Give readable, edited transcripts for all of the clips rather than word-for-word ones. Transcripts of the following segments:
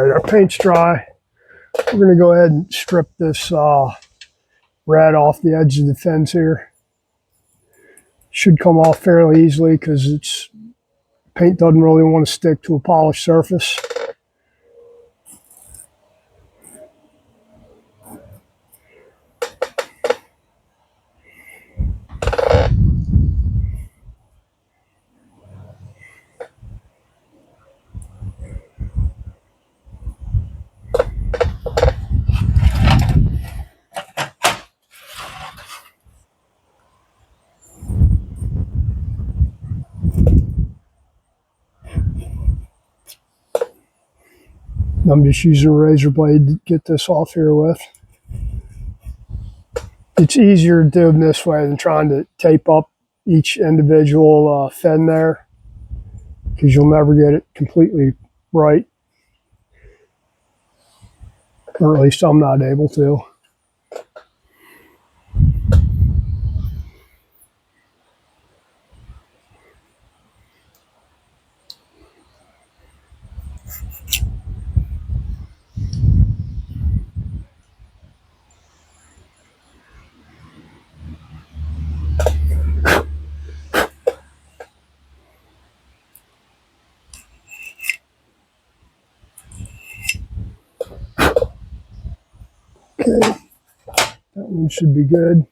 All right, our paint's dry. We're going to go ahead and strip this red off the edge of the fence here. Should come off fairly easily because it's paint doesn't really want to stick to a polished surface. I'm just using a razor blade to get this off here with. It's easier to do them this way than trying to tape up each individual fin there, because you'll never get it completely right, or at least I'm not able to. Okay, that one should be good.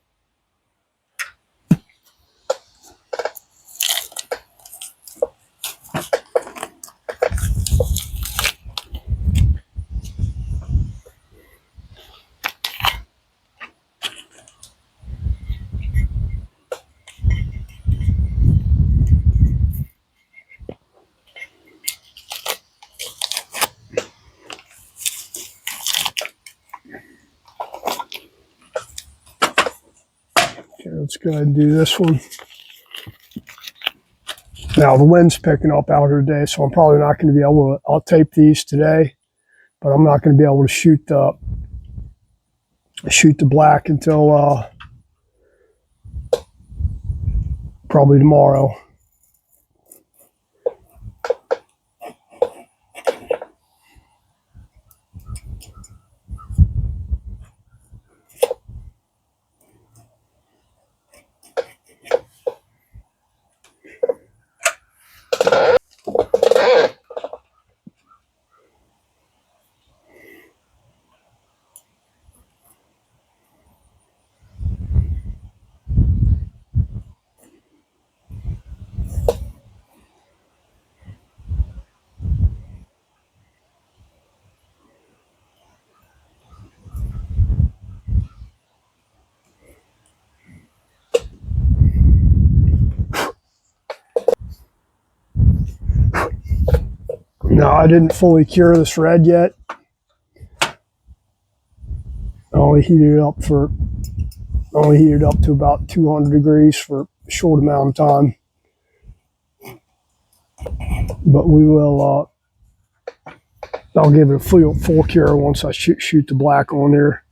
Okay, let's go ahead and do this one. Now the wind's picking up out here today, so I'm probably not going to be able to, I'll tape these today, but I'm not going to be able to shoot the black until probably tomorrow. No, I didn't fully cure this red yet. I only heated it up to about 200 degrees for a short amount of time. But we will, I'll give it a full cure once I shoot the black on there.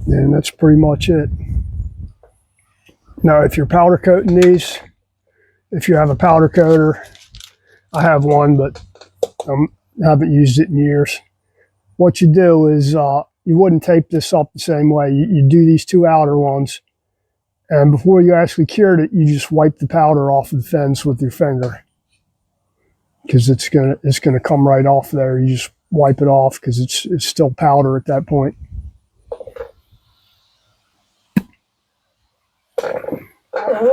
And that's pretty much it. Now, if you're powder coating these, if you have a powder coater, I have one, but I haven't used it in years. What you do is you wouldn't tape this up the same way. You do these two outer ones, and before you actually cured it, you just wipe the powder off of the fence with your finger, because it's gonna come right off there. You just wipe it off because it's still powder at that point.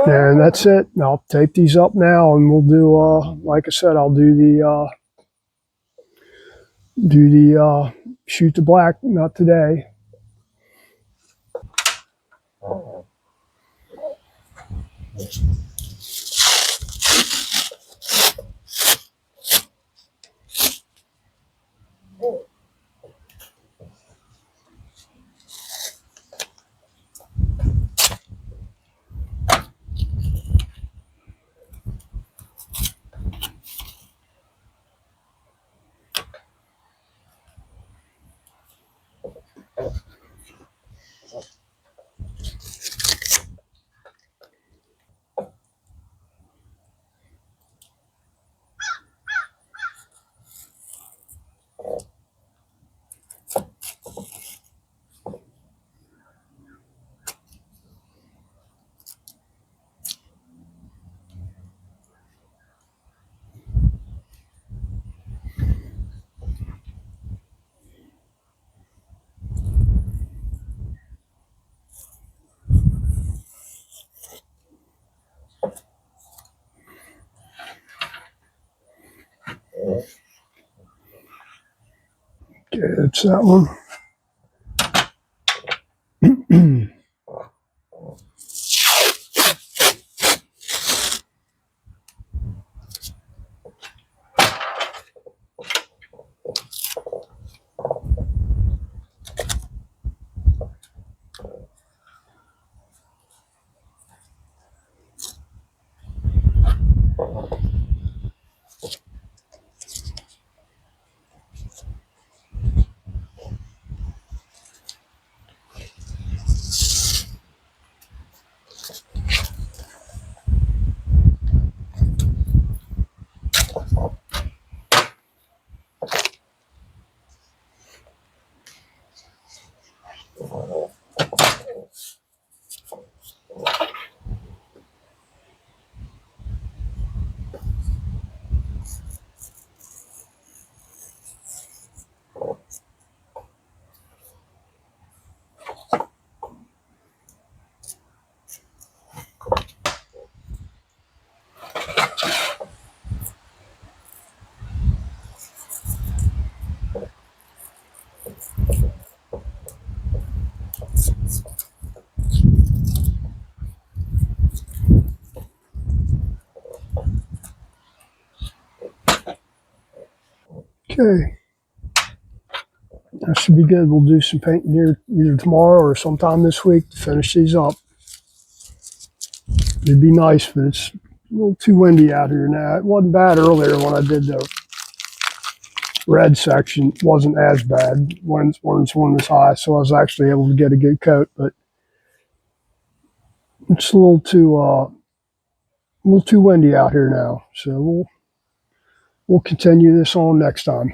And that's it. I'll tape these up now, and we'll do, like I said, I'll do the shoot the black, not today. Okay, that's that one. Okay, that should be good. We'll do some painting here either tomorrow or sometime this week to finish these up. It'd be nice, but it's a little too windy out here now. It wasn't bad earlier when I did the red section. It wasn't as bad when it's was high, so I was actually able to get a good coat, but it's a little too windy out here now. So we'll continue this on next time.